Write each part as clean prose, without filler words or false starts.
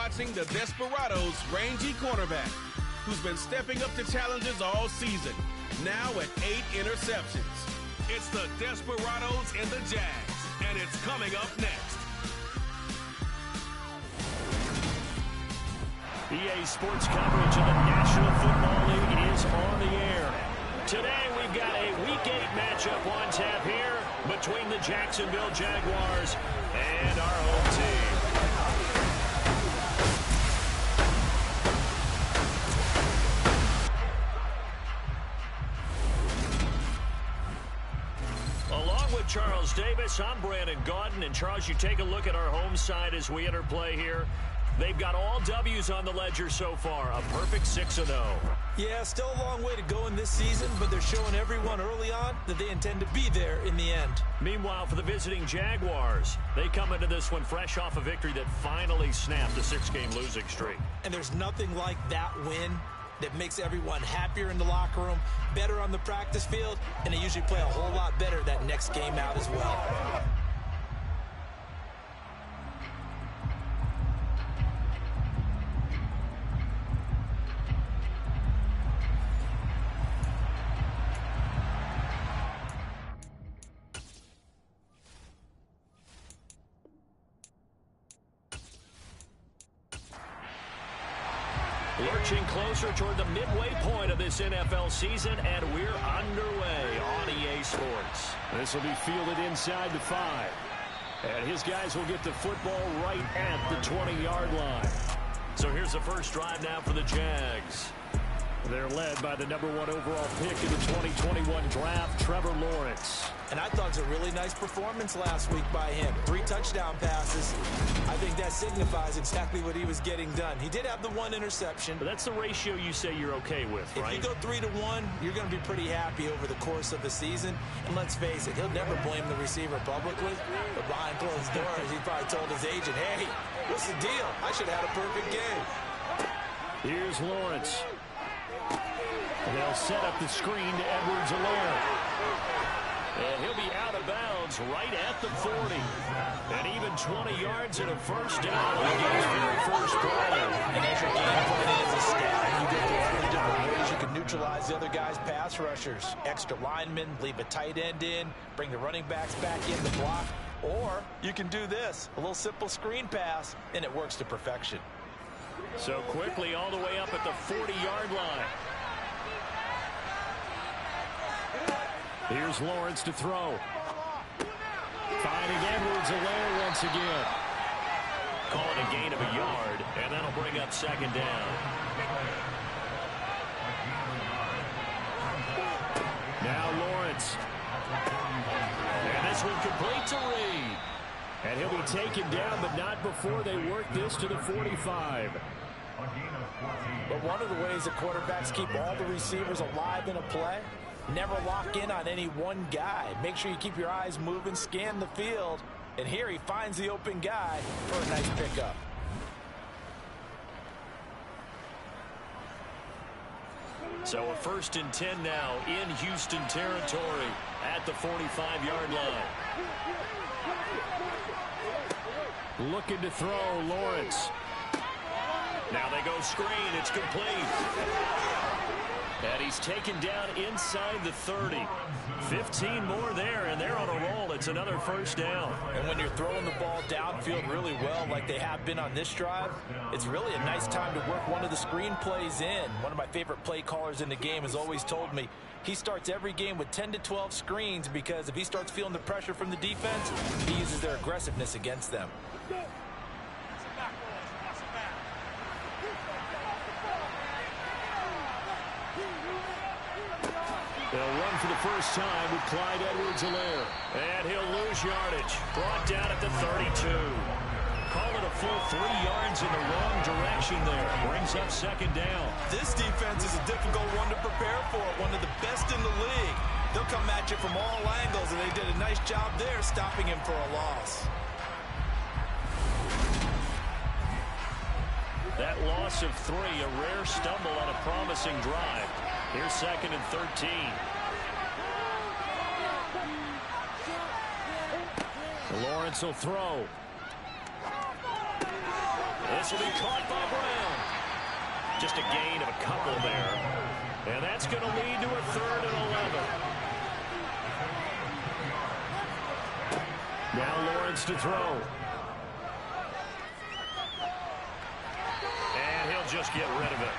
watching the Desperados' rangy cornerback, who's been stepping up to challenges all season, now at 8 interceptions. It's the Desperados and the Jags, and it's coming up next. EA Sports coverage of the National Football League is on the air. Today we've got a Week 8 matchup on tap here between the Jacksonville Jaguars and our home team. Along with Charles Davis, I'm Brandon Gaudin. And Charles, you take a look at our home side as we interplay here. They've got all W's on the ledger so far, a perfect 6-0. Yeah, still a long way to go in this season, but they're showing everyone early on that they intend to be there in the end. Meanwhile, for the visiting Jaguars, they come into this one fresh off a victory that finally snapped a 6-game losing streak. And there's nothing like that win that makes everyone happier in the locker room, better on the practice field, and they usually play a whole lot better that next game out as well. Lurching closer toward the midway point of this NFL season, and we're underway on EA Sports. This will be fielded inside the 5. And his guys will get the football right at the 20-yard line. So here's the first drive now for the Jags. They're led by the #1 overall pick in the 2021 draft, Trevor Lawrence. And I thought it was a really nice performance last week by him. 3 touchdown passes. I think that signifies exactly what he was getting done. He did have the 1 interception. But that's the ratio you say you're okay with, right? If you go 3-1, you're going to be pretty happy over the course of the season. And let's face it, he'll never blame the receiver publicly. But behind closed doors, he probably told his agent, hey, what's the deal? I should have had a perfect game. Here's Lawrence. They'll set up the screen to Edwards-Helaire. And he'll be out of bounds right at the 40. And even 20 yards and a first down on his very first play. And as your game plan is a stat, you get the other different ways you can neutralize the other guy's pass rushers. Extra linemen, leave a tight end in, bring the running backs back in the block. Or you can do this, a little simple screen pass, and it works to perfection. So quickly all the way up at the 40-yard line. Here's Lawrence to throw. Finding Edwards-Helaire once again. Call it a gain of a yard, and that'll bring up second down. Now Lawrence. And this one complete to Reed. And he'll be taken down, but not before they work this to the 45. But one of the ways that quarterbacks keep all the receivers alive in a play, never lock in on any one guy. Make sure you keep your eyes moving, scan the field, and here he finds the open guy for a nice pickup. So a 1st and 10 now in Houston territory at the 45-yard line. Looking to throw, Lawrence. Now they go screen. It's complete. And he's taken down inside the 30. 15 more there, and they're on a roll. It's another first down. And when you're throwing the ball downfield really well like they have been on this drive, it's really a nice time to work one of the screen plays in. One of my favorite play callers in the game has always told me he starts every game with 10 to 12 screens because if he starts feeling the pressure from the defense, he uses their aggressiveness against them. They'll run for the first time with Clyde Edwards-Helaire. And he'll lose yardage. Brought down at the 32. Call it a full 3 yards in the wrong direction there. Brings up second down. This defense is a difficult one to prepare for. One of the best in the league. They'll come at you from all angles, and they did a nice job there stopping him for a loss. That loss of 3, a rare stumble on a promising drive. Here's 2nd and 13. Lawrence will throw. This will be caught by Brown. Just a gain of a couple there. And that's going to lead to a 3rd and 11. Now Lawrence to throw. And he'll just get rid of it.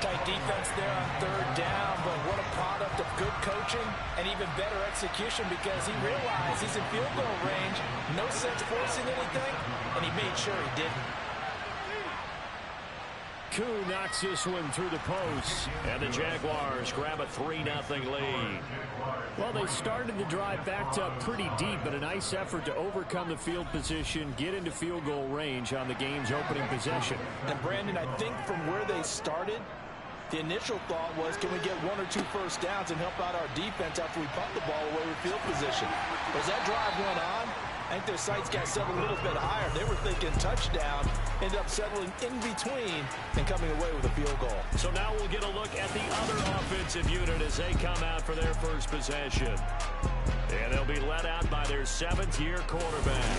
Tight defense there on 3rd down, but what a product of good coaching and even better execution, because he realized he's in field goal range. No sense forcing anything, and he made sure he didn't. Koo knocks this one through the post, and the Jaguars grab a 3-0 lead. Well, they started the drive backed up pretty deep, but a nice effort to overcome the field position, get into field goal range on the game's opening possession. And Brandon, I think from where they started, the initial thought was, can we get 1 or 2 first downs and help out our defense after we pump the ball away with field position? But as that drive went on, I think their sights got settled a little bit higher. They were thinking touchdown, ended up settling in between and coming away with a field goal. So now we'll get a look at the other offensive unit as they come out for their first possession. And they'll be led out by their 7th-year quarterback.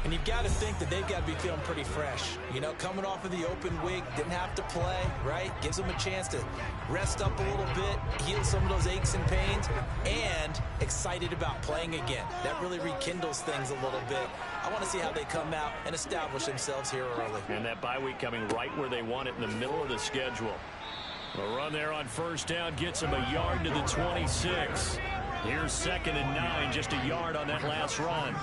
And you've got to think that they've got to be feeling pretty fresh. You know, coming off of the open week, didn't have to play, right? Gives them a chance to rest up a little bit, heal some of those aches and pains, and excited about playing again. That really rekindles things a little bit. I want to see how they come out and establish themselves here early. And that bye week coming right where they want it, in the middle of the schedule. A run there on 1st down gets them a yard to the 26. Here's 2nd and 9, just a yard on that last run.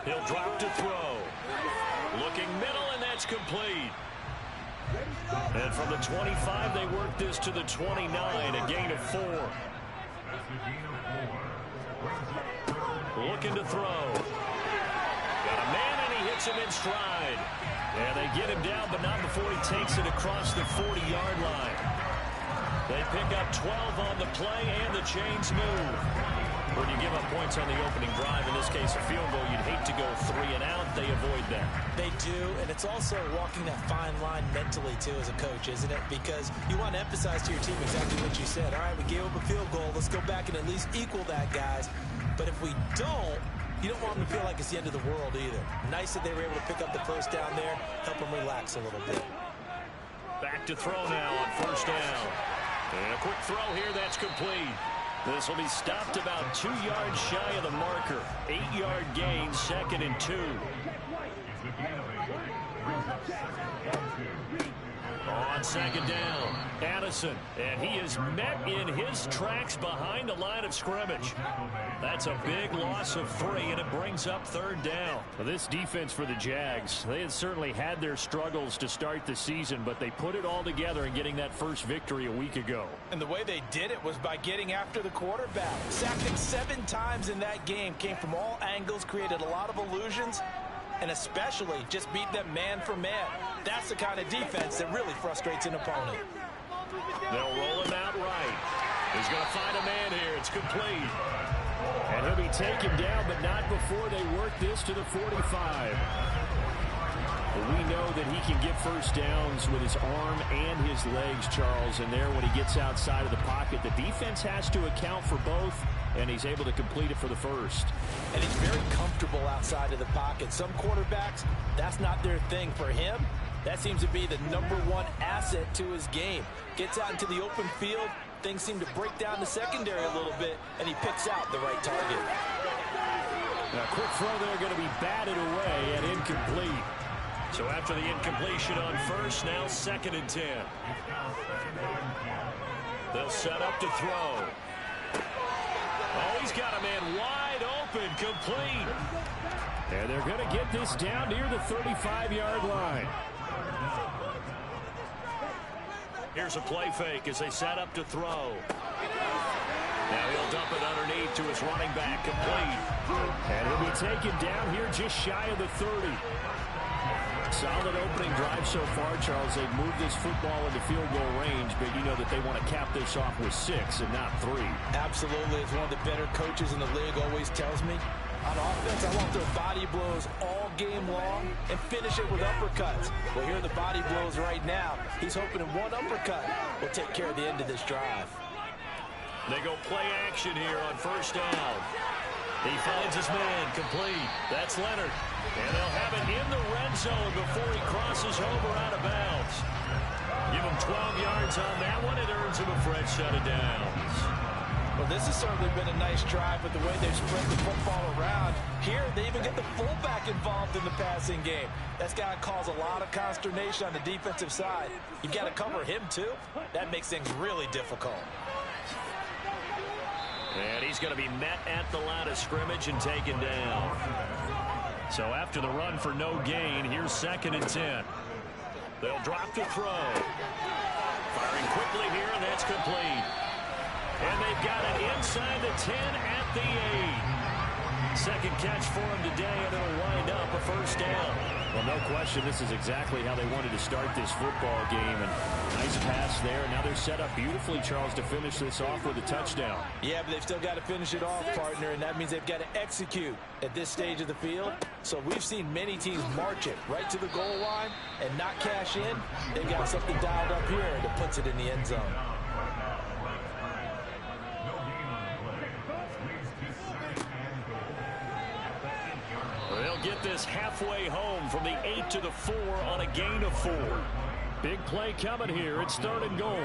He'll drop to throw. Looking middle, and that's complete. And from the 25, they work this to the 29, a gain of 4. Looking to throw. Got a man, and he hits him in stride. And they get him down, but not before he takes it across the 40-yard line. They pick up 12 on the play, and the chains move. When you give up points on the opening drive, in this case a field goal, you'd hate to go 3 and out. They avoid that. They do, and it's also walking that fine line mentally, too, as a coach, isn't it? Because you want to emphasize to your team exactly what you said. All right, we gave up a field goal. Let's go back and at least equal that, guys. But if we don't, you don't want them to feel like it's the end of the world either. Nice that they were able to pick up the first down there, help them relax a little bit. Back to throw now on 1st down. And a quick throw here, that's complete. This will be stopped about 2 yards shy of the marker. 8-yard gain, 2nd and 2. On 2nd down, Addison, and he is met in his tracks behind the line of scrimmage. That's a big loss of 3, and it brings up 3rd down. Well, this defense for the Jags, they had certainly had their struggles to start the season, but they put it all together in getting that first victory a week ago. And the way they did it was by getting after the quarterback. Sacked him 7 times in that game, came from all angles, created a lot of illusions, and especially just beat them man for man. That's the kind of defense that really frustrates an opponent. They'll roll him out right. He's going to find a man here. It's complete. And he'll be taken down, but not before they work this to the 45. But we know that he can get first downs with his arm and his legs, Charles. And there, when he gets outside of the pocket, the defense has to account for both, and he's able to complete it for the first. And he's very comfortable outside of the pocket. Some quarterbacks, that's not their thing. For him, that seems to be the #1 asset to his game. Gets out into the open field, things seem to break down the secondary a little bit, and he picks out the right target. Now, quick throw there, going to be batted away and incomplete. So after the incompletion on 1st, now 2nd and 10. They'll set up to throw. Oh, he's got a man wide open, complete. And they're going to get this down near the 35-yard line. Here's a play fake as they set up to throw. Now he'll dump it underneath to his running back, complete. And he'll be taken down here just shy of the 30. Solid opening drive so far, Charles. They've moved this football into field goal range, but you know that they want to cap this off with 6 and not 3. Absolutely. As one of the better coaches in the league always tells me, on offense, I want their body blows all game long and finish it with uppercuts. Well, here are the body blows right now. He's hoping in one uppercut will take care of the end of this drive. They go play action here on 1st down. He finds his man, complete. That's Leonard. And they'll have it in the red zone before he crosses over out of bounds. Give him 12 yards on that one. It earns him a fresh set of downs. Well, this has certainly been a nice drive with the way they've spread the football around. Here, they even get the fullback involved in the passing game. That's got to cause a lot of consternation on the defensive side. You've got to cover him, too. That makes things really difficult. And he's going to be met at the line of scrimmage and taken down. So after the run for no gain, here's 2nd and 10. They'll drop to throw. Firing quickly here, and that's complete. And they've got it inside the 10 at the 8. Second catch for him today, and it'll wind up a first down. Well, no question, this is exactly how they wanted to start this football game. And nice pass there. Now they're set up beautifully, Charles, to finish this off with a touchdown. Yeah, but they've still got to finish it off, partner, and that means they've got to execute at this stage of the field. So we've seen many teams march it right to the goal line and not cash in. They've got something dialed up here that puts it in the end zone. They'll get this halfway home from the 8 to the 4 on a gain of 4. Big play coming here. It's 3rd and goal.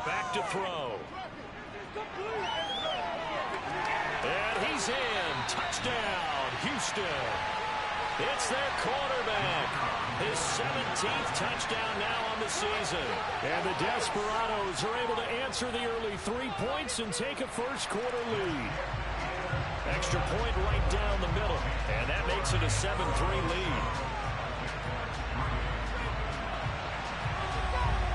Back to throw. And he's in. Touchdown, Houston. It's their quarterback. His 17th touchdown now on the season. And the Desperados are able to answer the early 3 points and take a first-quarter lead. Extra point right down the middle. And that makes it a 7-3 lead.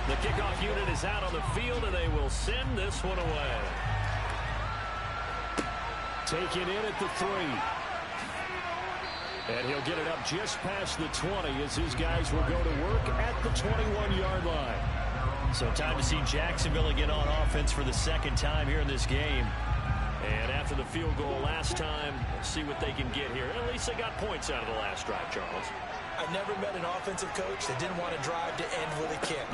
The kickoff unit is out on the field, and they will send this one away. Taken in at the 3. And he'll get it up just past the 20 as his guys will go to work at the 21-yard line. So time to see Jacksonville again on offense for the 2nd time here in this game. And after the field goal last time, let's see what they can get here. At least they got points out of the last drive, Charles. I never met an offensive coach that didn't want to drive to end with a kick.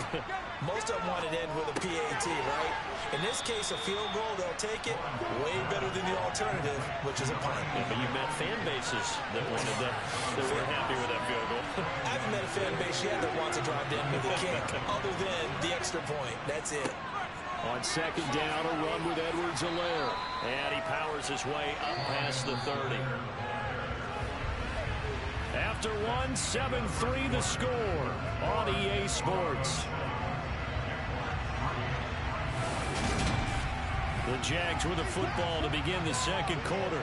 Most of them wanted to end with a PAT, right? In this case, a field goal, they'll take it way better than the alternative, which is a punt. Yeah, but you met fan bases that wanted that were happy with that field goal. I haven't met a fan base yet that wants to drive to end with a kick, other than the extra point. That's it. On 2nd down, a run with Edwards-Helaire. And he powers his way up past the 30. After one, 7-3 the score on EA Sports. The Jags with the football to begin the 2nd quarter,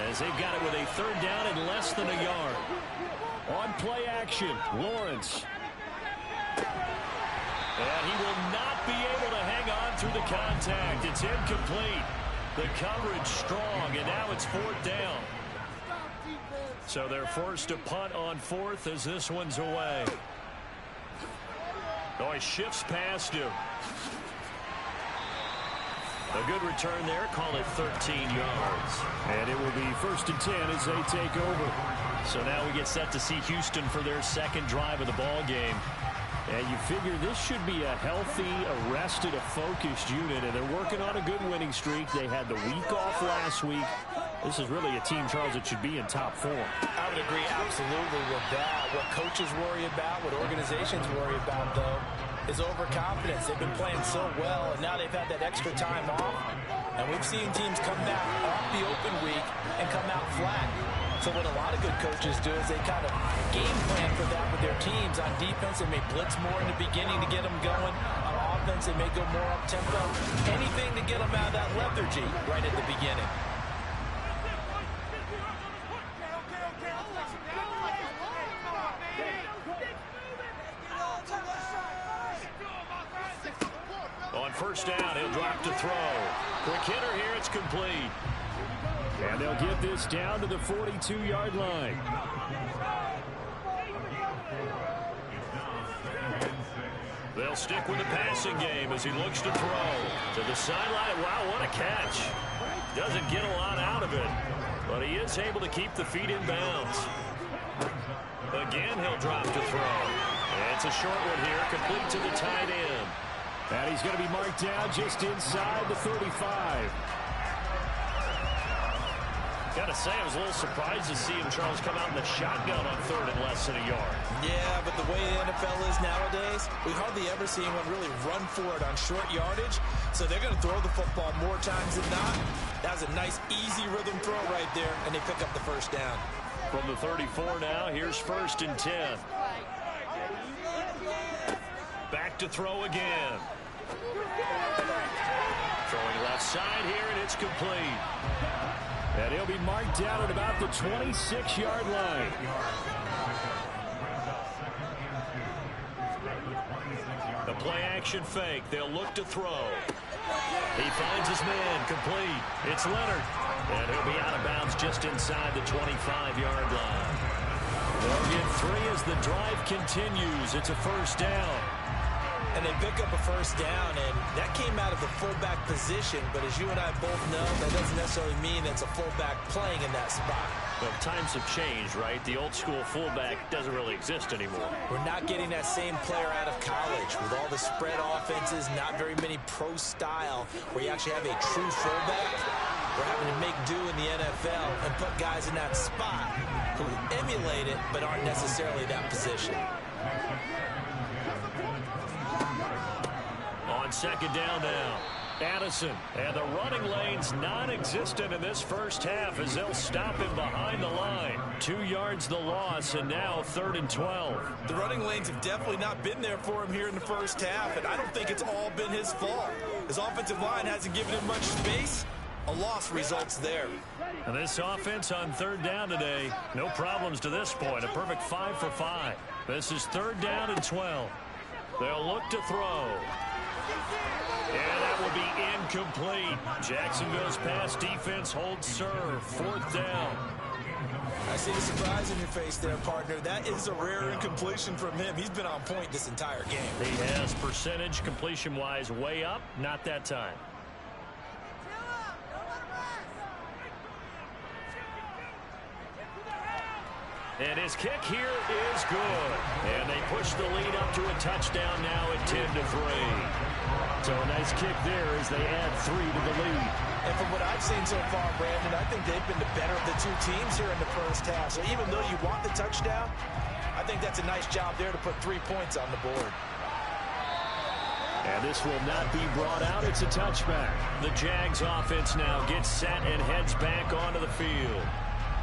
as they've got it with a 3rd down and less than a yard. On play action, Lawrence. And he will not be able to hang on through the contact. It's incomplete. The coverage strong, and now it's 4th down. So they're forced to punt on 4th as this one's away. Oh, he shifts past him. A good return there. Call it 13 yards. And it will be 1st and 10 as they take over. So now we get set to see Houston for their 2nd drive of the ball game. And you figure this should be a healthy, arrested, a focused unit, and they're working on a good winning streak. They had the week off last week. This is really a team, Charles, that should be in top form. I would agree absolutely with that. What coaches worry about, what organizations worry about, though, is overconfidence. They've been playing so well, and now they've had that extra time off. And we've seen teams come back off the open week and come out flat. So what a lot of good coaches do is they kind of game plan for that with their teams. On defense, they may blitz more in the beginning to get them going. On offense, they may go more up-tempo. Anything to get them out of that lethargy right at the beginning. On 1st down, he'll drop to throw. Quick hitter here, it's complete. And they'll get this down to the 42-yard line. They'll stick with the passing game as he looks to throw. To the sideline. Wow, what a catch. Doesn't get a lot out of it, but he is able to keep the feet in bounds. Again, he'll drop to throw. And it's a short one here, complete to the tight end. And he's going to be marked down just inside the 35. Gotta say, I was a little surprised to see him, Charles, come out in the shotgun on third and less than a yard. Yeah, but the way the NFL is nowadays, we hardly ever see anyone really run for it on short yardage. So they're going to throw the football more times than not. That was a nice, easy rhythm throw right there, and they pick up the first down. From the 34 now, here's 1st and 10. Back to throw again. Throwing left side here, and it's complete. And he'll be marked down at about the 26-yard line. The play-action fake. They'll look to throw. He finds his man. Complete. It's Leonard. And he'll be out of bounds just inside the 25-yard line. They'll get 3 as the drive continues. It's a first down. And they pick up a first down, and that came out of the fullback position. But as you and I both know, that doesn't necessarily mean it's a fullback playing in that spot. But times have changed, right? The old school fullback doesn't really exist anymore. We're not getting that same player out of college with all the spread offenses, not very many pro style, where you actually have a true fullback. We're having to make do in the NFL and put guys in that spot who emulate it but aren't necessarily that position. On second down now, Addison, and the running lane's non-existent in this first half as they'll stop him behind the line. 2 yards the loss, and now 3rd and 12. The running lanes have definitely not been there for him here in the first half, and I don't think it's all been his fault. His offensive line hasn't given him much space. A loss results there. And this offense on 3rd down today, no problems to this point. A perfect 5 for 5. This is 3rd down and 12. They'll look to throw. And that will be incomplete. Jacksonville's pass defense holds serve. 4th down. I see the surprise in your face there, partner. That is a rare incompletion from him. He's been on point this entire game. He has percentage completion-wise way up. Not that time. And his kick here is good. And they push the lead up to a touchdown now at 10-3. So a nice kick there as they add 3 to the lead. And from what I've seen so far, Brandon, I think they've been the better of the 2 teams here in the first half. So even though you want the touchdown, I think that's a nice job there to put 3 points on the board. And this will not be brought out. It's a touchback. The Jags offense now gets set and heads back onto the field.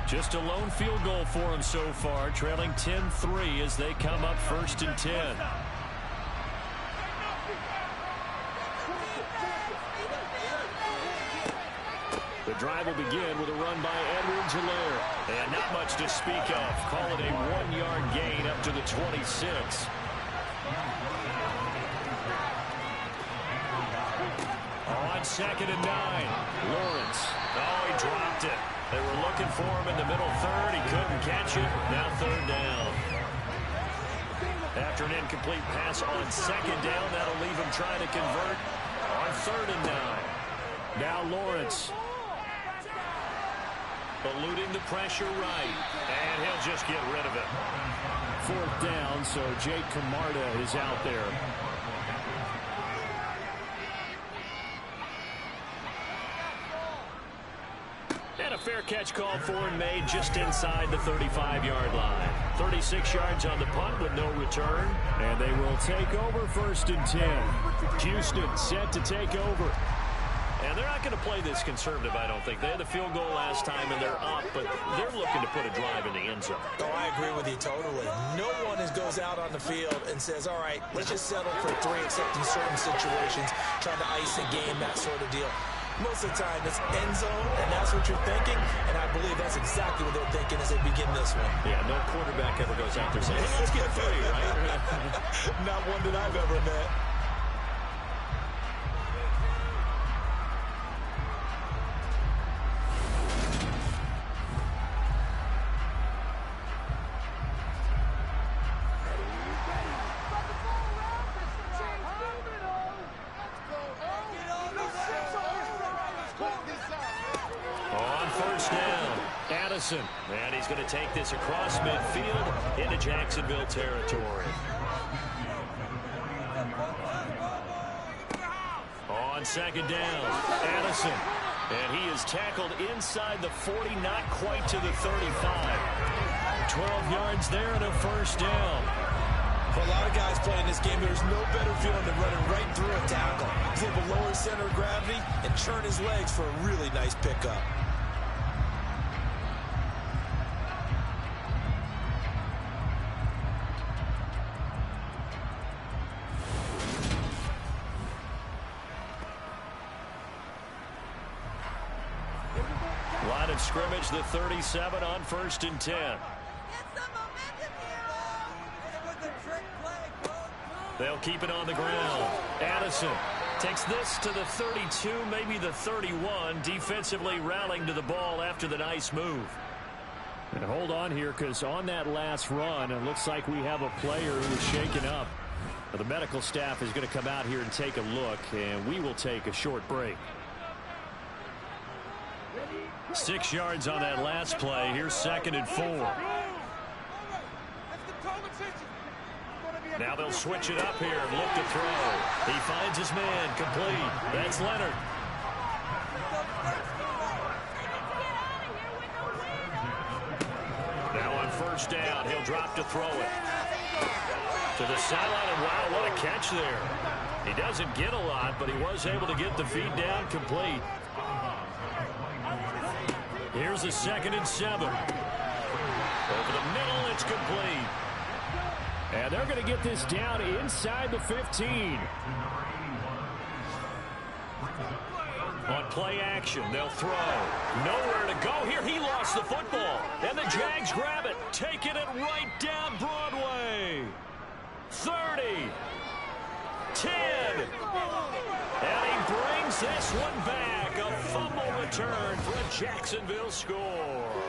Just a lone field goal for them so far, trailing 10-3 as they come up 1st and 10. The drive will begin with a run by Edwards-Helaire. And not much to speak of. Call it a 1-yard gain up to the 26. On 2nd and 9, Lawrence. Oh, he dropped it. They were looking for him in the middle 3rd. He couldn't catch it. Now 3rd down. After an incomplete pass on 2nd down, that'll leave him trying to convert on 3rd and 9. Now Lawrence. Eluding the pressure right. And he'll just get rid of it. 4th down, so Jake Camarda is out there. And a fair catch called for and made just inside the 35-yard line. 36 yards on the punt with no return. And they will take over 1st and 10. Houston set to take over. And they're not going to play this conservative, I don't think. They had the field goal last time, and they're up, but they're looking to put a drive in the end zone. Oh, I agree with you totally. No one goes out on the field and says, all right, let's just settle for 3, except in certain situations, trying to ice a game, that sort of deal. Most of the time, it's end zone, and that's what you're thinking, and I believe that's exactly what they're thinking as they begin this one. Yeah, no quarterback ever goes out there saying, hey, let's get 3, right? Not one that I've ever met. And he's going to take this across midfield into Jacksonville territory. On 2nd down, Addison. And he is tackled inside the 40, not quite to the 35. 12 yards there and a first down. For a lot of guys playing this game, there's no better feeling than running right through a tackle. He's able to lower his center of gravity and churn his legs for a really nice pickup. Line of scrimmage, the 37 on 1st and 10. They'll keep it on the ground. Addison takes this to the 32, maybe the 31, defensively rallying to the ball after the nice move. And hold on here, because on that last run, it looks like we have a player who is shaken up. The medical staff is going to come out here and take a look, and we will take a short break. 6 yards on that last play. Here's 2nd and 4. Now they'll switch it up here and look to throw. He finds his man, complete. That's Leonard. Now on 1st down, he'll drop to throw it. To the sideline, and wow, what a catch there. He doesn't get a lot, but he was able to get the feed down complete. Here's a 2nd and 7. Over the middle, it's complete. And they're going to get this down inside the 15. On play action, they'll throw. Nowhere to go here. He lost the football. And the Jags grab it, taking it right down Broadway. 30. 10. And he brings this one back. A fumble return for a Jacksonville score.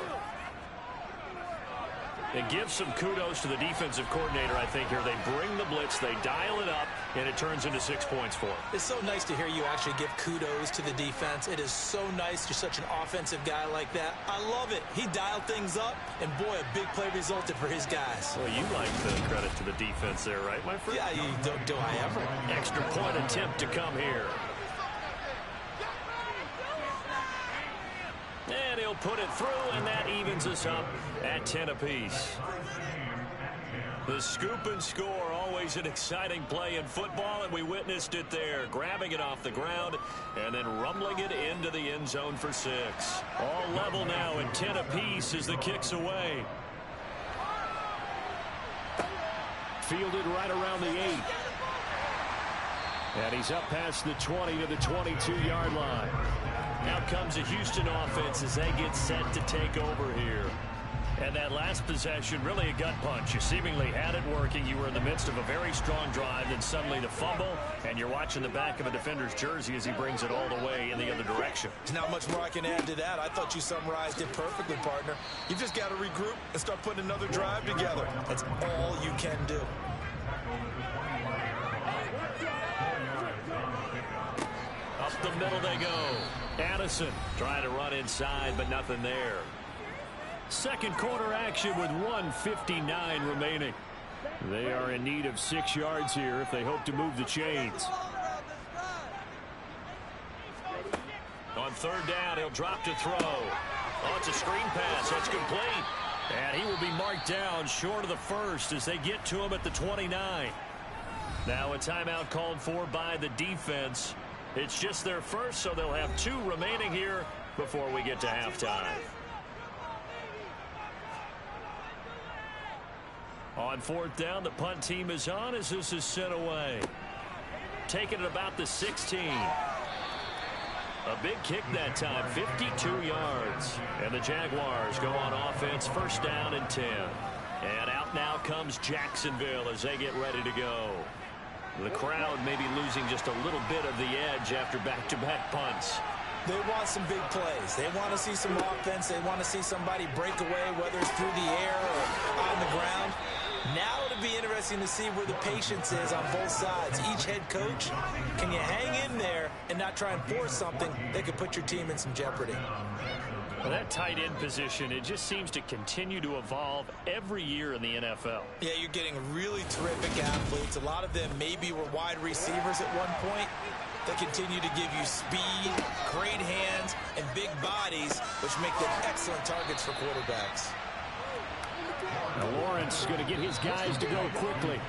And give some kudos to the defensive coordinator, I think, here. They bring the blitz, they dial it up, and it turns into 6 points for them. It's so nice to hear you actually give kudos to the defense. It is so nice. You're such an offensive guy like that. I love it. He dialed things up, and boy, a big play resulted for his guys. Well, you like the credit to the defense there, right, my friend? Yeah, do I ever? Extra point attempt to come here. And he'll put it through, and that evens us up at 10 apiece. The scoop and score, always an exciting play in football, and we witnessed it there. Grabbing it off the ground and then rumbling it into the end zone for 6. All level now at 10 apiece as the kick's away. Fielded right around the 8. And he's up past the 20 to the 22-yard line. Now comes a Houston offense as they get set to take over here. And that last possession, really a gut punch. You seemingly had it working. You were in the midst of a very strong drive, then suddenly the fumble, and you're watching the back of a defender's jersey as he brings it all the way in the other direction. There's not much more I can add to that. I thought you summarized it perfectly, partner. You just got to regroup and start putting another drive together. That's all you can do. Up the middle they go. Addison trying to run inside, but nothing there. Second quarter action with 1:59 remaining. They are in need of 6 yards here if they hope to move the chains. On 3rd down, he'll drop to throw. Oh, it's a screen pass. That's complete. And he will be marked down short of the 1st as they get to him at the 29. Now a timeout called for by the defense. It's just their first, so they'll have 2 remaining here before we get to halftime. On 4th down, the punt team is on as this is sent away. Taking it about the 16. A big kick that time, 52 yards. And the Jaguars go on offense, 1st down and 10. And out now comes Jacksonville as they get ready to go. The crowd may be losing just a little bit of the edge after back-to-back punts. They want some big plays. They want to see some offense. They want to see somebody break away, whether it's through the air or on the ground. Now it'll be interesting to see where the patience is on both sides. Each head coach, can you hang in there and not try and force something that could put your team in some jeopardy? Well, that tight end position, it just seems to continue to evolve every year in the NFL. Yeah, you're getting really terrific athletes. A lot of them maybe were wide receivers at one point. They continue to give you speed, great hands, and big bodies, which make them excellent targets for quarterbacks. Now Lawrence going to get his guys to go quickly.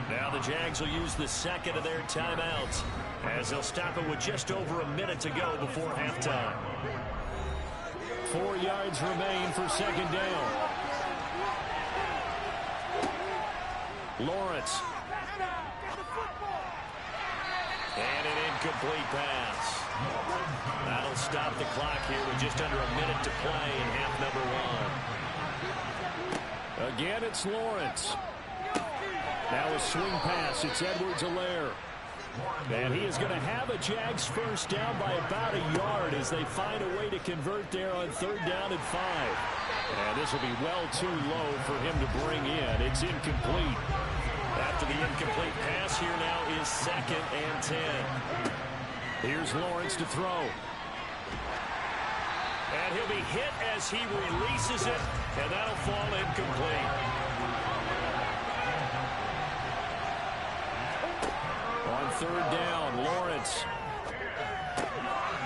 Now the Jags will use the second of their timeouts as they'll stop it with just over a minute to go before halftime. 4 yards remain for second down. Lawrence. And an incomplete pass. That'll stop the clock here with just under a minute to play in half number one. Again, it's Lawrence. Now a swing pass. It's Edwards-Helaire. And he is going to have a Jags first down by about a yard as they find a way to convert there on 3rd down and 5. And this will be well too low for him to bring in. It's incomplete. After the incomplete pass, here now is 2nd and 10. Here's Lawrence to throw. And he'll be hit as he releases it, and that'll fall incomplete. On 3rd down, Lawrence.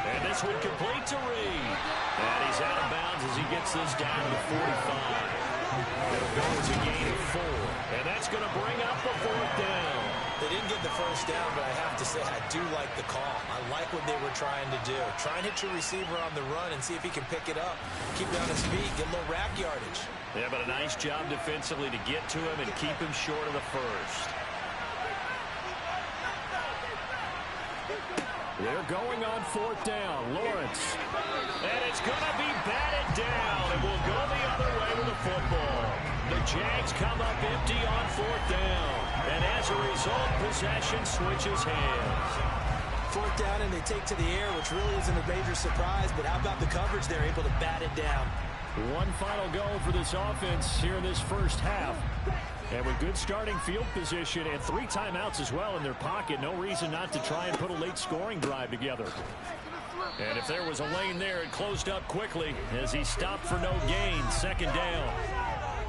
And this one complete to Reed. And he's out of bounds as he gets this down to the 45. It'll go as a gain of 4. And that's going to bring up a 4th down. They didn't get the first down, but I have to say I do like the call. I like what they were trying to do. Try and hit your receiver on the run and see if he can pick it up. Keep it on his feet, get a little rack yardage. Yeah, but a nice job defensively to get to him and keep him short of the first. They're going on 4th down. Lawrence. And it's going to be batted down, and we'll go the other way with the football. The Jags come up empty on 4th down. And as a result, possession switches hands. 4th down, and they take to the air, which really isn't a major surprise. But how about the coverage? They're able to bat it down. One final go for this offense here in this first half. And with good starting field position and 3 timeouts as well in their pocket, no reason not to try and put a late scoring drive together. And if there was a lane there, it closed up quickly as he stopped for no gain. 2nd down.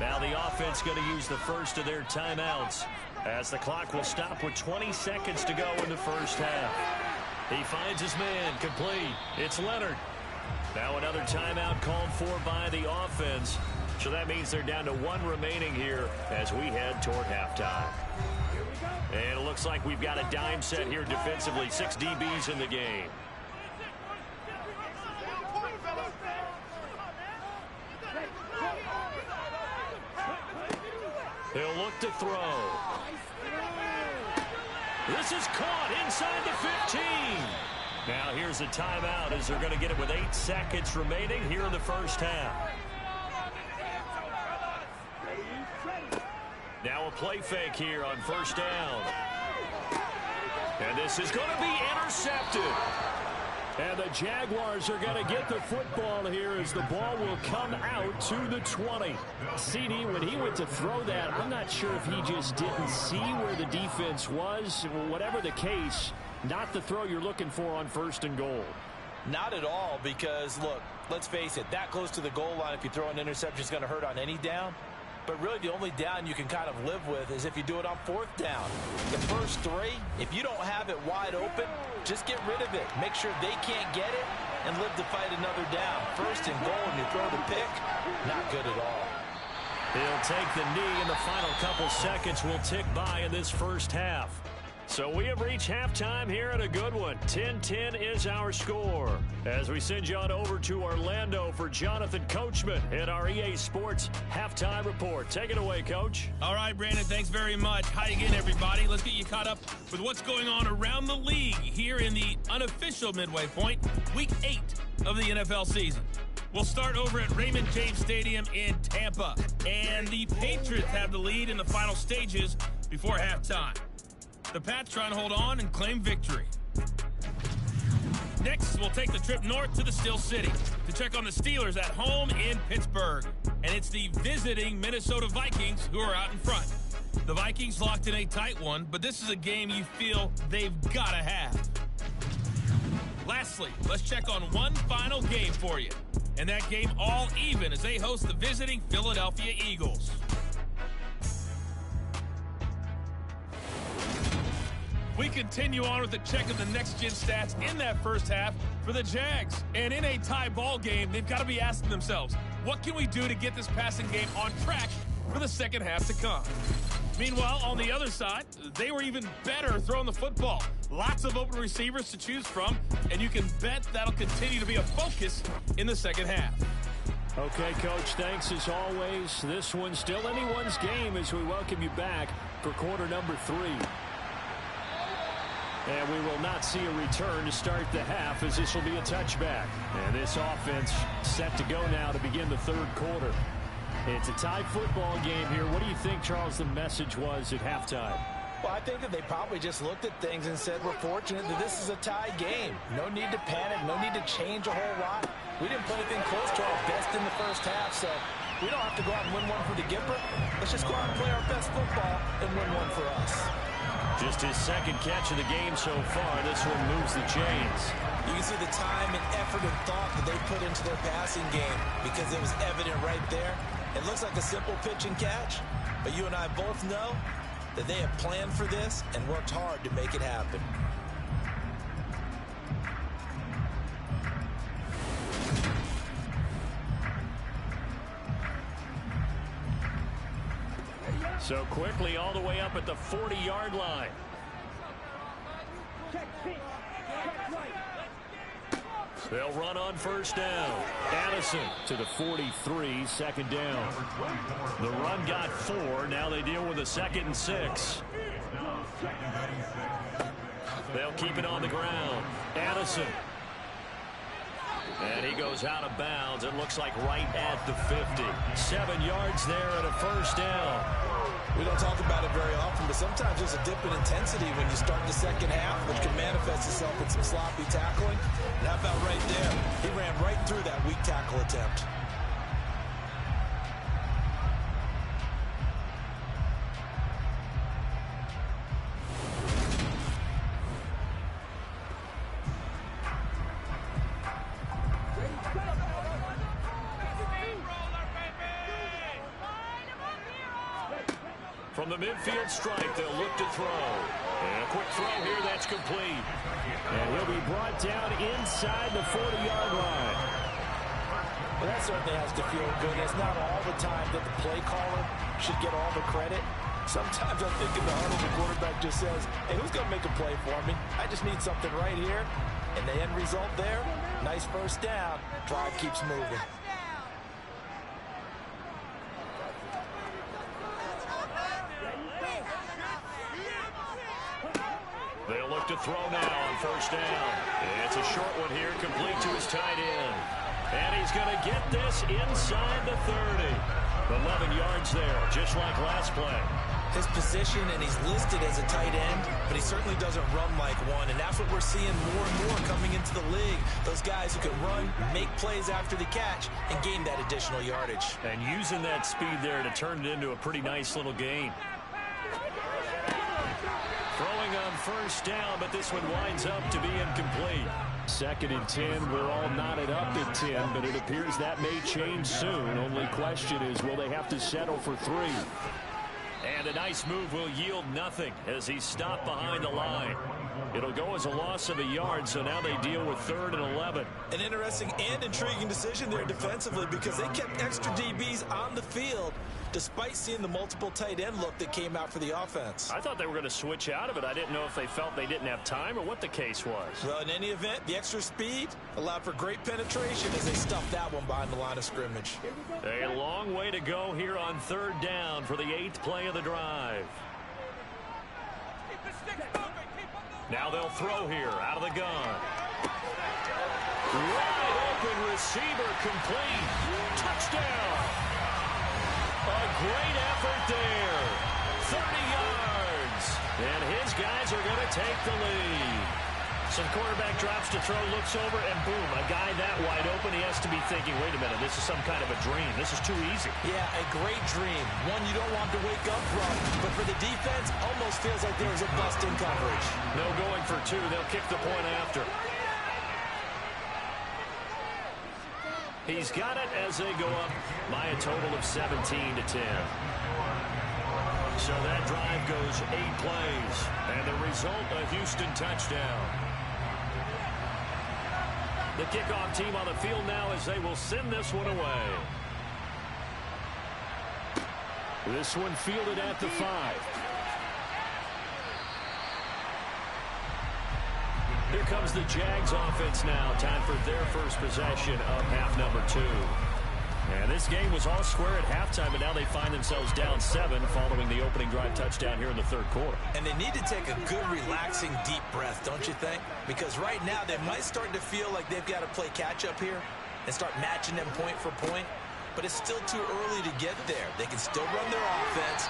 Now the offense going to use the first of their timeouts as the clock will stop with 20 seconds to go in the first half. He finds his man complete. It's Leonard. Now another timeout called for by the offense. So that means they're down to 1 remaining here as we head toward halftime. And it looks like we've got a dime set here defensively. 6 DBs in the game. He'll look to throw. This is caught inside the 15. Now here's a timeout as they're going to get it with 8 seconds remaining here in the first half. Now a play fake here on 1st down. And this is going to be intercepted. And the Jaguars are going to get the football here as the ball will come out to the 20. CD, when he went to throw that, I'm not sure if he just didn't see where the defense was. Whatever the case, not the throw you're looking for on 1st and goal. Not at all, because, look, let's face it, that close to the goal line, if you throw an interception, is going to hurt on any down. But really, the only down you can kind of live with is if you do it on 4th down. The first 3, if you don't have it wide open, just get rid of it. Make sure they can't get it and live to fight another down. 1st and goal, and you throw the pick, not good at all. He'll take the knee, and the final couple seconds will tick by in this first half. So we have reached halftime here at a good one. 10-10 is our score. As we send you on over to Orlando for Jonathan Coachman in our EA Sports Halftime Report. Take it away, Coach. All right, Brandon, thanks very much. Hi again, everybody. Let's get you caught up with what's going on around the league here in the unofficial midway point, Week 8 of the NFL season. We'll start over at Raymond James Stadium in Tampa. And the Patriots have the lead in the final stages before halftime. The Pats trying to hold on and claim victory. Next, we'll take the trip north to the Steel City to check on the Steelers at home in Pittsburgh. And it's the visiting Minnesota Vikings who are out in front. The Vikings locked in a tight one, but this is a game you feel they've got to have. Lastly, let's check on one final game for you. And that game all even as they host the visiting Philadelphia Eagles. We continue on with a check of the next-gen stats in that first half for the Jags. And in a tie ball game, they've got to be asking themselves, what can we do to get this passing game on track for the second half to come? Meanwhile, on the other side, they were even better throwing the football. Lots of open receivers to choose from, and you can bet that'll continue to be a focus in the second half. Okay, Coach, thanks as always. This one's still anyone's game as we welcome you back for quarter number 3. And we will not see a return to start the half, as this will be a touchback. And this offense set to go now to begin the third quarter. It's a tie football game here. What do you think, Charles, the message was at halftime? Well, I think that they probably just looked at things and said, we're fortunate that this is a tie game. No need to panic, no need to change a whole lot. We didn't play anything close to our best in the first half, so we don't have to go out and win one for the Gipper. Let's just go out and play our best football and win one for us. Just his second catch of the game so far. This one moves the chains. You can see the time and effort and thought that they put into their passing game because it was evident right there. It looks like a simple pitch and catch, but you and I both know that they have planned for this and worked hard to make it happen. So quickly all the way up at the 40-yard line. They'll run on first down. Addison to the 43, second down. The run got 4. Now they deal with a 2nd and 6. They'll keep it on the ground. Addison. And he goes out of bounds. It looks like right at the 50. 7 yards there and a first down. We don't talk about it very often, but sometimes there's a dip in intensity when you start the second half, which can manifest itself in some sloppy tackling. And how about right there? He ran right through that weak tackle attempt. From the midfield stripe, they'll look to throw. And a quick throw here, that's complete. And he'll be brought down inside the 40-yard line. Well, that certainly has to feel good. It's not all the time that the play caller should get all the credit. Sometimes I think in the huddle, the quarterback just says, hey, who's going to make a play for me? I just need something right here. And the end result there, nice first down. Drive keeps moving. They'll look to throw now on first down. It's a short one here, complete to his tight end. And he's going to get this inside the 30. 11 yards there, just like last play. His position, and he's listed as a tight end, but he certainly doesn't run like one, and that's what we're seeing more and more coming into the league. Those guys who can run, make plays after the catch, and gain that additional yardage. And using that speed there to turn it into a pretty nice little gain. Throwing on first down, but this one winds up to be incomplete. 2nd and 10, we're all knotted up at 10, but it appears that may change soon. Only question is, will they have to settle for 3? And a nice move will yield nothing as he's stopped behind the line. It'll go as a loss of a yard, so now they deal with 3rd and 11. An interesting and intriguing decision there defensively because they kept extra DBs on the field despite seeing the multiple tight end look that came out for the offense. I thought they were going to switch out of it. I didn't know if they felt they didn't have time or what the case was. Well, in any event, the extra speed allowed for great penetration as they stuffed that one behind the line of scrimmage. A long way to go here on 3rd down for the 8th play of the drive. Now they'll throw here out of the gun. Wide open receiver complete. Touchdown. A great effort there. 30 yards. And his guys are going to take the lead. Some quarterback drops to throw, looks over, and boom, a guy that wide open, he has to be thinking, wait a minute, this is some kind of a dream. This is too easy. Yeah, a great dream. One you don't want to wake up from. But for the defense, almost feels like there was a bust in coverage. No going for 2. They'll kick the point after. He's got it as they go up by a total of 17-10. So that drive goes 8 plays. And the result, a Houston touchdown. The kickoff team on the field now as they will send this one away. This one fielded at the 5. Here comes the Jags offense now. Time for their first possession of half number 2. And this game was all square at halftime, and now they find themselves down 7 following the opening drive touchdown here in the third quarter. And they need to take a good, relaxing, deep breath, don't you think? Because right now they might start to feel like they've got to play catch-up here and start matching them point for point. But it's still too early to get there. They can still run their offense.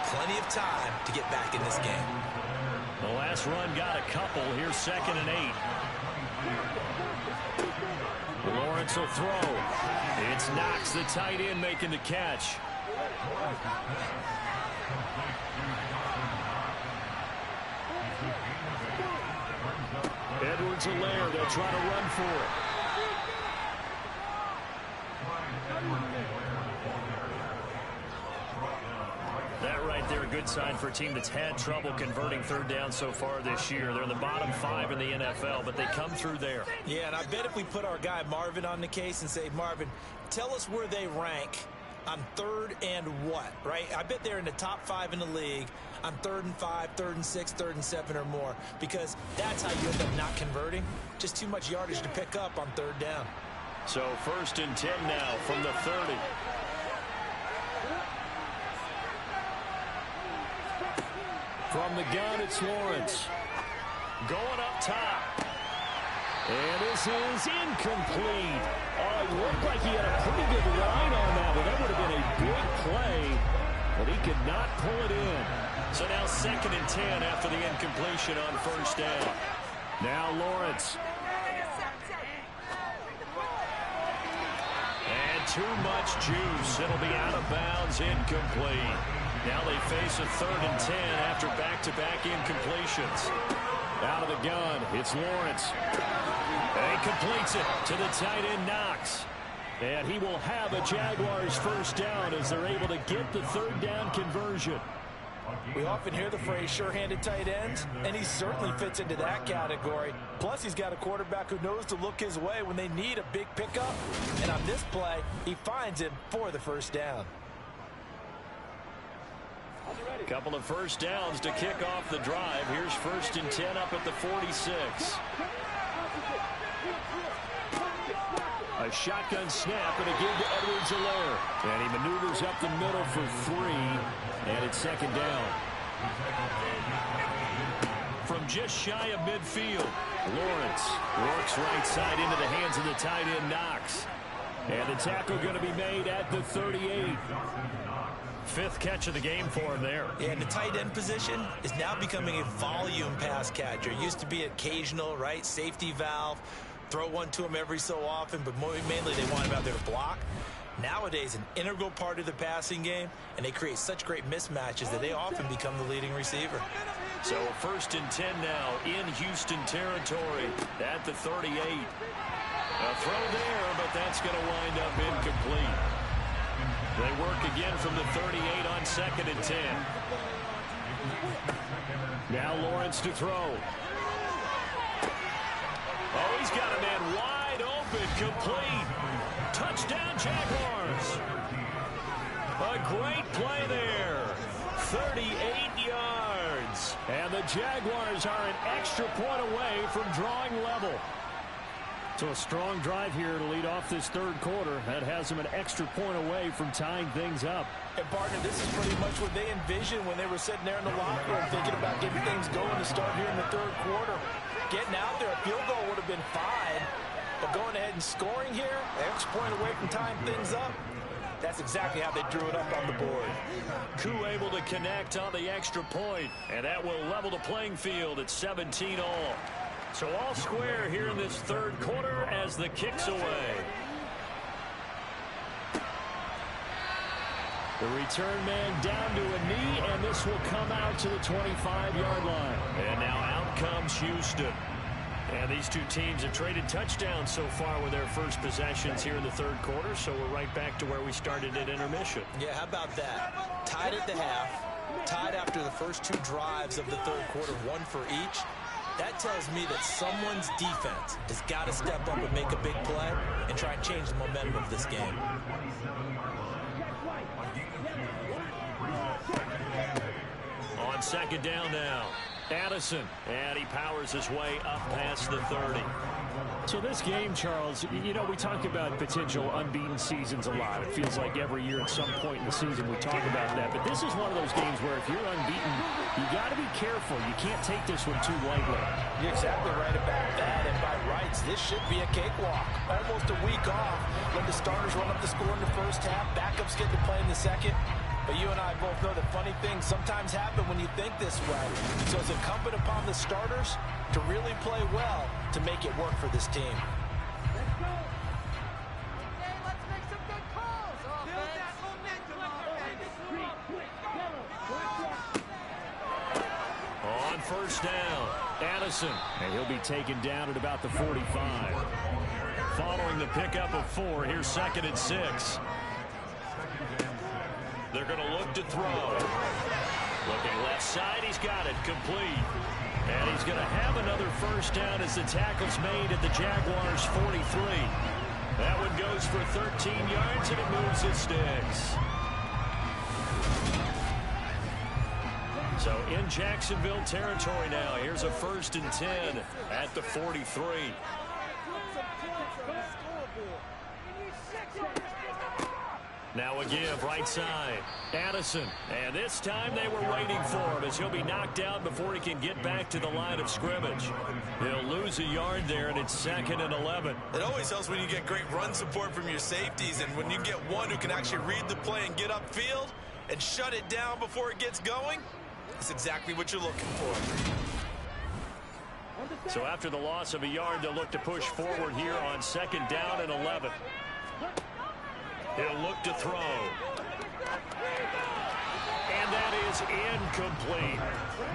Plenty of time to get back in this game. The last run got a couple. Here's 2nd and 8. Lawrence will throw. It's Knox, the tight end, making the catch. Edwards-Helaire, they'll try to run for it. That right there, a good sign for a team that's had trouble converting third down so far this year. They're in the bottom 5 in the NFL, but they come through there. Yeah, and I bet if we put our guy Marvin on the case and say, Marvin, tell us where they rank on 3rd and what, right? I bet they're in the top 5 in the league on 3rd and 5, 3rd and 6, 3rd and 7 or more, because that's how you end up not converting. Just too much yardage to pick up on 3rd down. So 1st and 10 now from the 30. From the gun, it's Lawrence. Going up top. And this is incomplete. Oh, it looked like he had a pretty good line on that, but that would have been a big play. But he could not pull it in. So now 2nd and 10 after the incompletion on 1st down. Now Lawrence. And too much juice. It'll be out of bounds, incomplete. Now they face a 3rd and 10 after back-to-back incompletions. Out of the gun, it's Lawrence. And he completes it to the tight end, Knox. And he will have a Jaguars first down as they're able to get the 3rd down conversion. We often hear the phrase sure-handed tight ends, and he certainly fits into that category. Plus, he's got a quarterback who knows to look his way when they need a big pickup. And on this play, he finds him for the first down. Couple of first downs to kick off the drive. Here's 1st and 10 up at the 46. A shotgun snap and a give to Edwards-Helaire. And he maneuvers up the middle for 3. And it's 2nd down. From just shy of midfield, Lawrence works right side into the hands of the tight end, Knox. And the tackle going to be made at the 38. 5th catch of the game for him there. Yeah, and the tight end position is now becoming a volume pass catcher. Used to be occasional, right? Safety valve. Throw one to him every so often, but mainly they want him out there to block. Nowadays, an integral part of the passing game, and they create such great mismatches that they often become the leading receiver. So 1st and 10 now in Houston territory at the 38. A throw there, but that's going to wind up incomplete. They work again from the 38 on 2nd and 10. Now Lawrence to throw. Oh, he's got a man wide open, complete. Touchdown, Jaguars. A great play there. 38 yards. And the Jaguars are an extra point away from drawing level. So a strong drive here to lead off this 3rd quarter. That has them an extra point away from tying things up. And, partner, this is pretty much what they envisioned when they were sitting there in the locker room thinking about getting things going to start here in the 3rd quarter. Getting out there, a field goal would have been fine. But going ahead and scoring here, an extra point away from tying things up, that's exactly how they drew it up on the board. Koo able to connect on the extra point, and that will level the playing field at 17 all. So all square here in this 3rd quarter as the kick's away. The return man down to a knee, and this will come out to the 25-yard line. And now out comes Houston. And these two teams have traded touchdowns so far with their first possessions here in the 3rd quarter, so we're right back to where we started at intermission. Yeah, how about that? Tied at the half, Tied after the first 2 drives of the third quarter, 1 for each. That tells me that someone's defense has got to step up and make a big play and try and change the momentum of this game. On second down now, Addison, and he powers his way up past the 30. So this game, Charles, you know, we talk about potential unbeaten seasons a lot. It feels like every year at some point in the season we talk about that. But this is one of those games where if you're unbeaten, you got to be careful. You can't take this one too lightly. You're exactly right about that. And by rights, this should be a cakewalk. Almost a week off when the starters run up the score in the first half. Backups get to play in the second. But you and I both know that funny things sometimes happen when you think this way. So it's incumbent upon the starters to really play well to make it work for this team. Let's go. Okay, let's make some good calls. Build that momentum up. On first down, Addison, and he'll be taken down at about the 45. Following the pickup of 4, here's 2nd and 6. They're going to look to throw. Looking left side, he's got it, complete. And he's going to have another first down as the tackle's made at the Jaguars' 43. That one goes for 13 yards, and it moves his sticks. So in Jacksonville territory now, here's a 1st and 10 at the 43. Now a give, right side, Addison. And this time they were waiting for him as he'll be knocked out before he can get back to the line of scrimmage. He'll lose a yard there, and it's 2nd and 11. It always helps when you get great run support from your safeties, and when you get one who can actually read the play and get upfield and shut it down before it gets going, that's exactly what you're looking for. So after the loss of a yard, they'll look to push forward here on 2nd down and 11. He'll look to throw. And that is incomplete.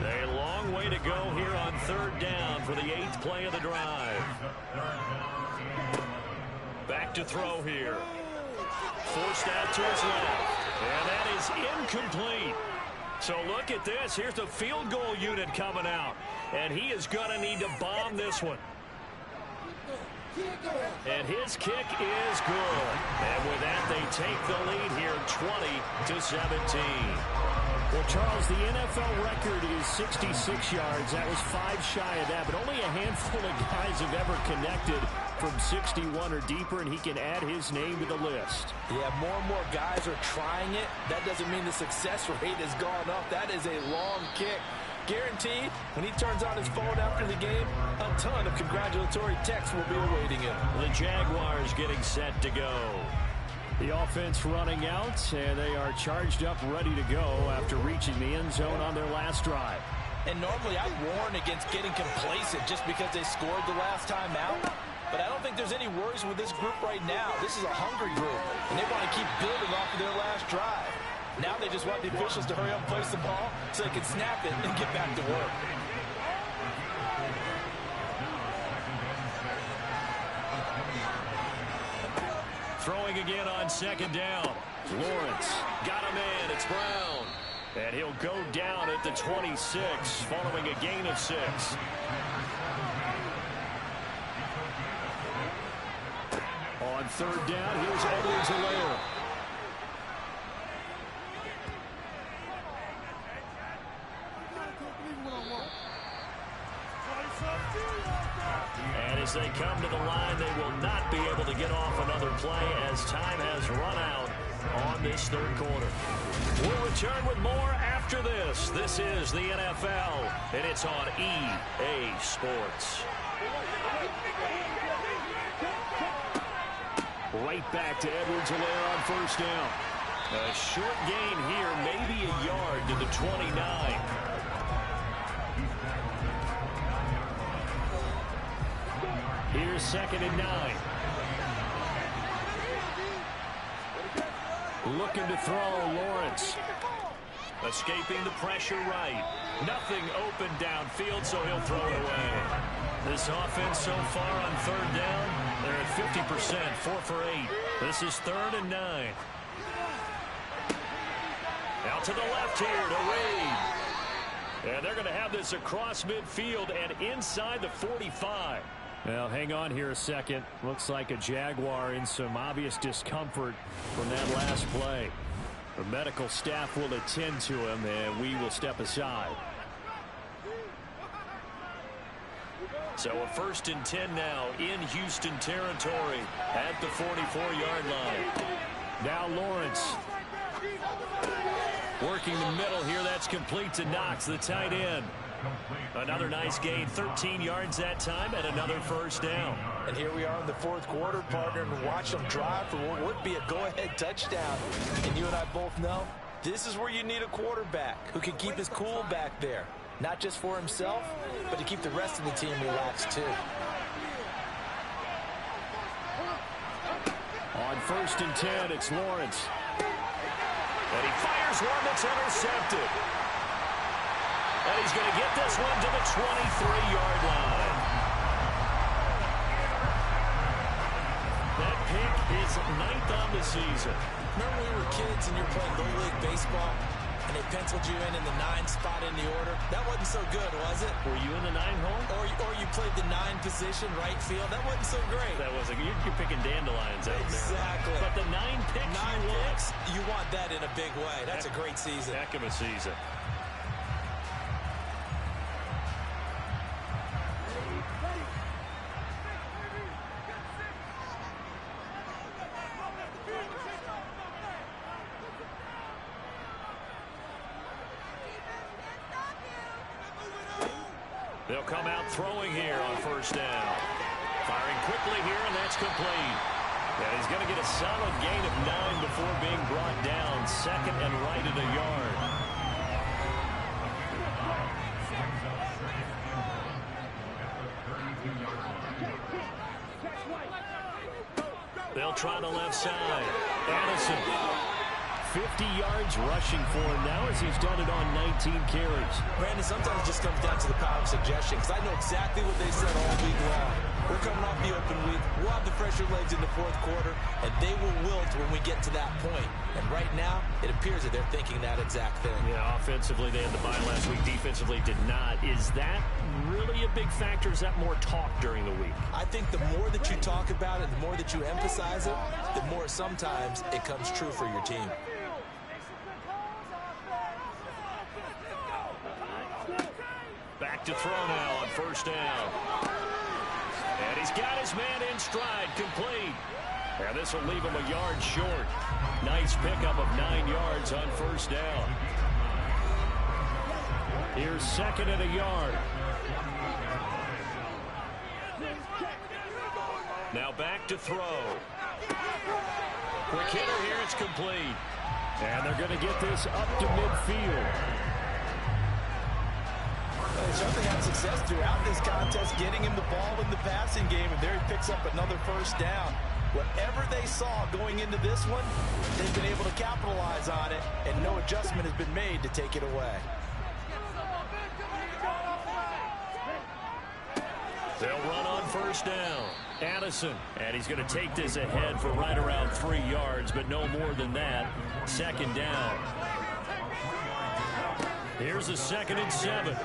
A long way to go here on 3rd down for the 8th play of the drive. Back to throw here. Forced out to his left. And that is incomplete. So look at this. Here's the field goal unit coming out. And he is going to need to bomb this one. And his kick is good. And with that, they take the lead here 20-17. Well, Charles, the NFL record is 66 yards. That was 5 shy of that, but only a handful of guys have ever connected from 61 or deeper, and he can add his name to the list. Yeah, more and more guys are trying it. That doesn't mean the success rate has gone up. That is a long kick. Guaranteed, when he turns on his phone after the game, a ton of congratulatory texts will be awaiting him. The Jaguars getting set to go. The offense running out, and they are charged up, ready to go after reaching the end zone on their last drive. And normally I warn against getting complacent just because they scored the last time out. But I don't think there's any worries with this group right now. This is a hungry group, and they want to keep building off of their last drive. Now they just want the officials to hurry up and place the ball so they can snap it and get back to work. Throwing again on 2nd down. Lawrence got him in. It's Brown. And he'll go down at the 26 following a gain of 6. On 3rd down, here's Edwards-Helaire. And as they come to the line, they will not be able to get off another play as time has run out on this 3rd quarter. We'll return with more after this. This is the NFL, and it's on EA Sports. Right back to Edwards-Helaire on 1st down. A short gain here, maybe a yard to the 29. Here's 2nd and 9. Looking to throw, Lawrence. Escaping the pressure right. Nothing open downfield, so he'll throw it away. This offense so far on 3rd down, they're at 50%, 4 for 8. This is 3rd and 9. Out to the left here to Reed. And they're going to have this across midfield and inside the 45. Well, hang on here a second. Looks like a Jaguar in some obvious discomfort from that last play. The medical staff will attend to him, and we will step aside. So a 1st and 10 now in Houston territory at the 44-yard line. Now Lawrence working the middle here. That's complete to Knox, the tight end. Another nice gain, 13 yards that time, and another 1st down. And here we are in the 4th quarter, partner, and watch them drive for what would be a go-ahead touchdown. And you and I both know this is where you need a quarterback who can keep his cool back there. Not just for himself, but to keep the rest of the team relaxed, too. On 1st and 10, it's Lawrence. And he fires one that's intercepted. And he's going to get this one to the 23-yard line. That pick is 9th on the season. Remember when we were kids and you were playing Little League Baseball, and they penciled you in the 9 spot in the order? That wasn't so good, was it? Were you in the 9 hole? Or you played the 9 position, right field? That wasn't so great. That wasn't. You're picking dandelions out there. Exactly. But the 9 picks, you want that in a big way. That's a great season. Heck of a season. They'll come out throwing here on 1st down. Firing quickly here, and that's complete. And he's going to get a solid gain of 9 before being brought down. 2nd and right at a yard. They'll try the left side. Addison. 50 yards rushing for him now as he's done it on 19 carries. Brandon, sometimes it just comes down to the power of suggestion, because I know exactly what they said all week long. We're coming off the open week. We'll have the fresher legs in the 4th quarter, and they will wilt when we get to that point. And right now, it appears that they're thinking that exact thing. Yeah, offensively, they had the bye last week. Defensively, did not. Is that really a big factor? Is that more talk during the week? I think the more that you talk about it, the more that you emphasize it, the more sometimes it comes true for your team. Back to throw now on 1st down. And he's got his man in stride, complete. And this will leave him a yard short. Nice pickup of 9 yards on 1st down. Here's 2nd and a yard. Now back to throw. Quick hitter here, it's complete. And they're going to get this up to midfield. They certainly had success throughout this contest, getting him the ball in the passing game, and there he picks up another 1st down. Whatever they saw going into this one, they've been able to capitalize on it, and no adjustment has been made to take it away. They'll run on 1st down. Addison. And he's going to take this ahead for right around 3 yards, but no more than that. 2nd down. Here's a 2nd and 7.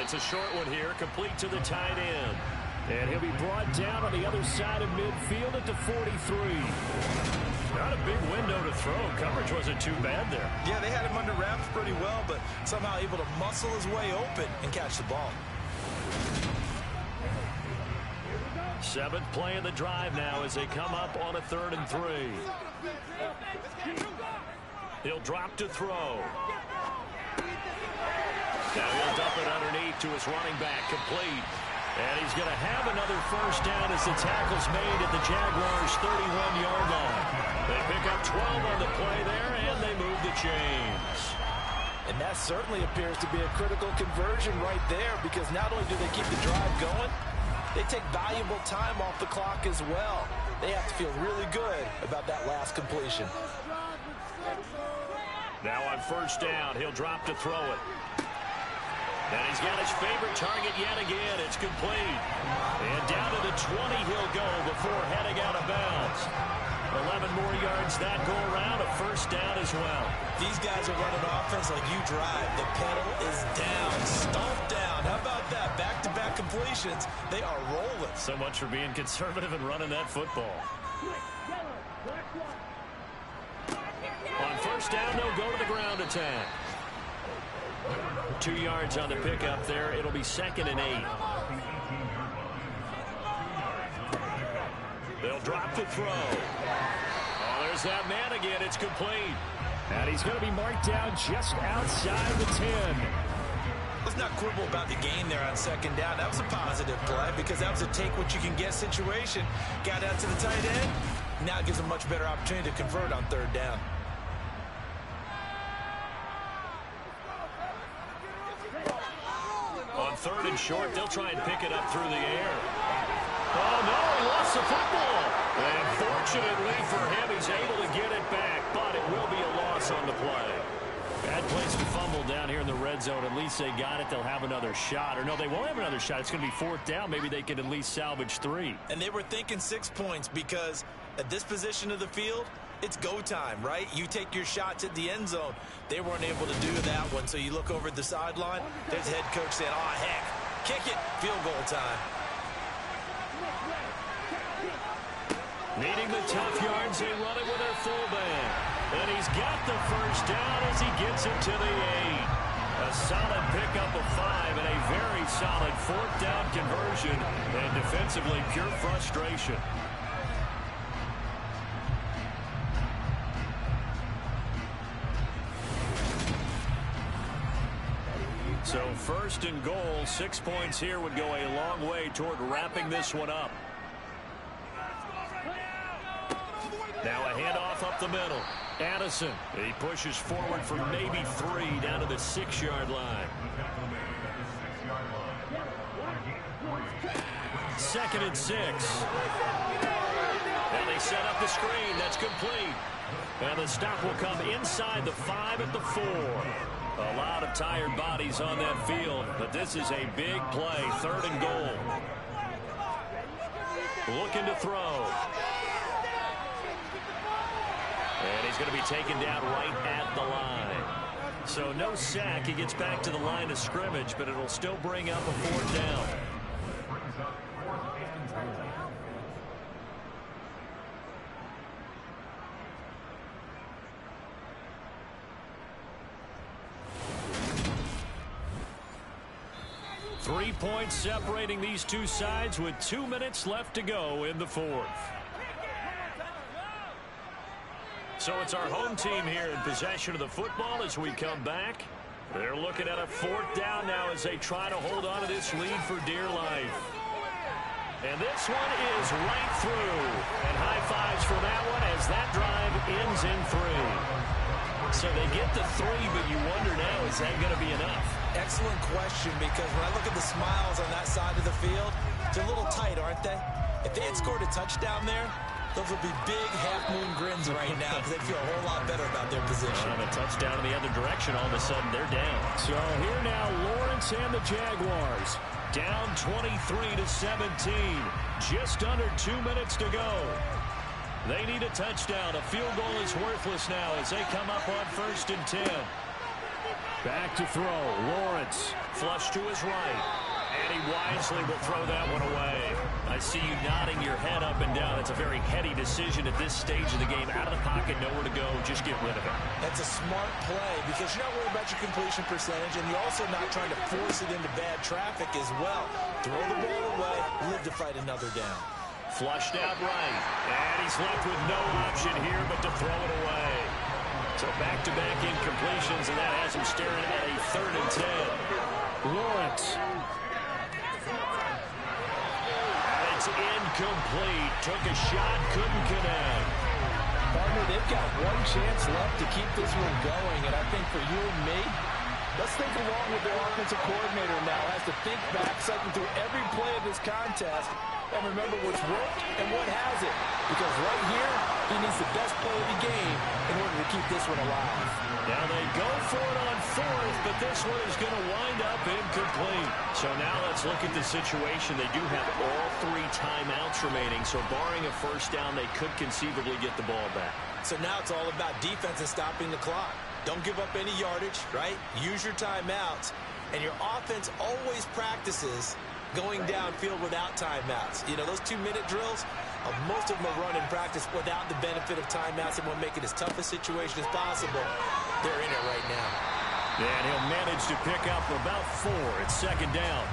It's a short one here, complete to the tight end. And he'll be brought down on the other side of midfield at the 43. Not a big window to throw. Coverage wasn't too bad there. Yeah, they had him under wraps pretty well, but somehow able to muscle his way open and catch the ball. 7th play of the drive now as they come up on a 3rd and 3. He'll drop to throw. Now he'll dump it underneath to his running back, complete. And he's going to have another 1st down as the tackle's made at the Jaguars' 31-yard line. They pick up 12 on the play there, and they move the chains. And that certainly appears to be a critical conversion right there, because not only do they keep the drive going, they take valuable time off the clock as well. They have to feel really good about that last completion. Now on 1st down, he'll drop to throw it. And he's got his favorite target yet again. It's complete. And down to the 20 he'll go before heading out of bounds. 11 yards that go around, a first down as well. These guys are running offense like you drive. The pedal is down, stomped down. How about that? Back-to-back completions. They are rolling. So much for being conservative and running that football. On first down, they'll go to the ground attack. 2 yards on the pickup there. It'll be 2nd and 8. They'll drop the throw. Oh, there's that man again. It's complete. And he's going to be marked down just outside the 10. Let's not quibble about the gain there on 2nd down. That was a positive play because that was a take-what-you-can-get situation. Got out to the tight end. Now it gives them a much better opportunity to convert on 3rd down. On 3rd and short, they'll try and pick it up through the air. Oh, no, he lost the football. And fortunately for him, he's able to get it back, but it will be a loss on the play. Bad place to fumble down here in the red zone. At least they got it. They'll have another shot. Or no, they won't have another shot. It's going to be 4th down. Maybe they could at least salvage 3. And they were thinking 6 points because at this position of the field, it's go time, right? You take your shots at the end zone. They weren't able to do that one. So you look over at the sideline. There's the head coach saying, oh, heck, kick it. Field goal time. Needing the tough yards, they run it with their fullback. And he's got the first down as he gets it to the 8. A solid pickup of 5 and a very solid 4th down conversion. And defensively, pure frustration. So 1st and goal, 6 points here would go a long way toward wrapping this one up. Now a handoff up the middle. Addison, he pushes forward for maybe 3 down to the 6-yard line. 2nd and 6. And they set up the screen. That's complete. And the stop will come inside the 5 at the 4. A lot of tired bodies on that field, but this is a big play. 3rd and goal. Looking to throw. And he's going to be taken down right at the line. So no sack. He gets back to the line of scrimmage, but it'll still bring up a 4th down. Three points separating these two sides with 2 minutes left to go in the 4th. So it's our home team here in possession of the football as we come back. They're looking at a 4th down now as they try to hold on to this lead for dear life. And this one is right through. And high fives for that one as that drive ends in 3. So they get the 3, but you wonder now, is that going to be enough? Excellent question, because when I look at the smiles on that side of the field, they're a little tight, aren't they? If they had scored a touchdown there, those would be big half-moon grins right now because they feel a whole lot better about their position. And a touchdown in the other direction, all of a sudden they're down. So here now, Lawrence and the Jaguars down 23-17. Just under 2 minutes to go. They need a touchdown. A field goal is worthless now as they come up on 1st and 10. Back to throw. Lawrence. Flush to his right. And he wisely will throw that one away. I see you nodding your head up and down. It's a very heady decision at this stage of the game. Out of the pocket, nowhere to go. Just get rid of it. That's a smart play because you're not worried about your completion percentage, and you're also not trying to force it into bad traffic as well. Throw the ball away, live to fight another down. Flushed out right. And he's left with no option here but to throw it away. So back-to-back incompletions, and that has him staring at a 3rd and 10. Lawrence. It's incomplete. Took a shot, couldn't connect. Partner, they've got one chance left to keep this one going, and I think for you and me, let's think along with their offensive coordinator now. Has to think back, cycle through every play of this contest, and remember what's worked and what hasn't. Because right here, He needs the best play of the game in order to keep this one alive. Now they go for it on fourth, but this one is going to wind up incomplete. So now let's look at the situation. They do have all 3 timeouts remaining, so barring a first down, they could conceivably get the ball back. So now it's all about defense and stopping the clock. Don't give up any yardage, right? Use your timeouts. And your offense always practices going downfield without timeouts. You know, those 2-minute drills, most of them are run in practice without the benefit of timeouts, and will make it as tough a situation as possible. They're in it right now. And he'll manage to pick up about 4. It's second down.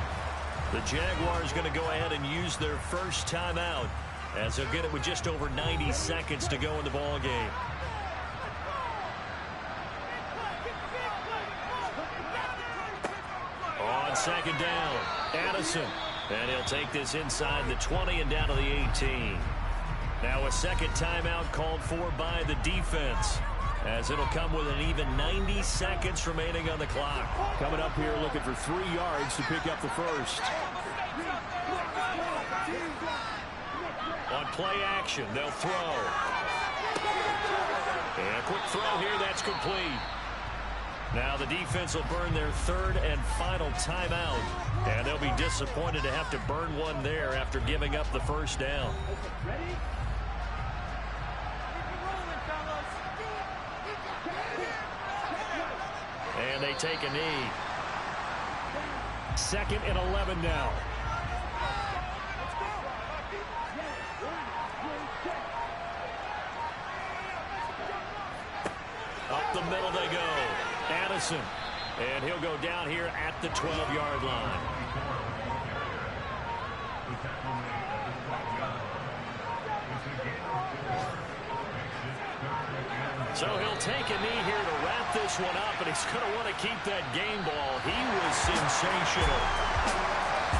The Jaguars going to go ahead and use their first timeout, as they'll get it with just over 90 seconds to go in the ball game. On second down, Addison. And he'll take this inside the 20 and down to the 18. Now a second timeout called for by the defense, as it'll come with an even 90 seconds remaining on the clock. Coming up here looking for 3 yards to pick up the first. On play action, they'll throw. And a quick throw here, that's complete. Now the defense will burn their 3rd and final timeout, and they'll be disappointed to have to burn one there after giving up the first down. And they take a knee. 2nd and 11 now. Up the middle they go. Addison. And he'll go down here at the 12-yard line. So he'll take a knee here to wrap this one up, and he's going to want to keep that game ball. He was sensational.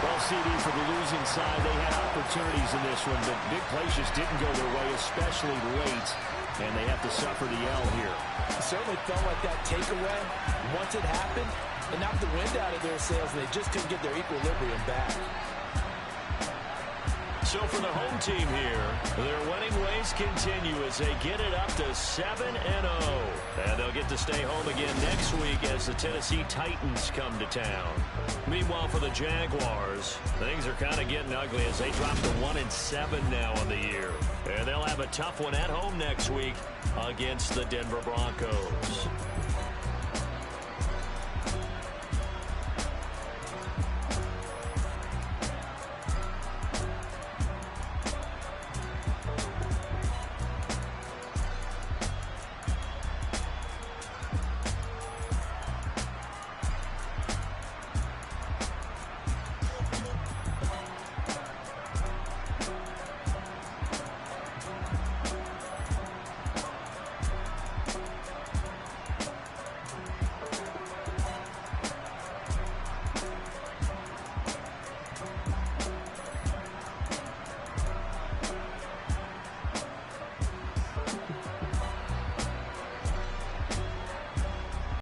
Well, CD, for the losing side, they had opportunities in this one, but big plays just didn't go their way, especially late, and they have to suffer the L here. It certainly felt like that takeaway, once it happened, it knocked the wind out of their sails, and they just couldn't get their equilibrium back. So for the home team here, their winning ways continue as they get it up to 7-0. And they'll get to stay home again next week as the Tennessee Titans come to town. Meanwhile, for the Jaguars, things are kind of getting ugly as they drop to 1-7 now on the year. And they'll have a tough one at home next week against the Denver Broncos.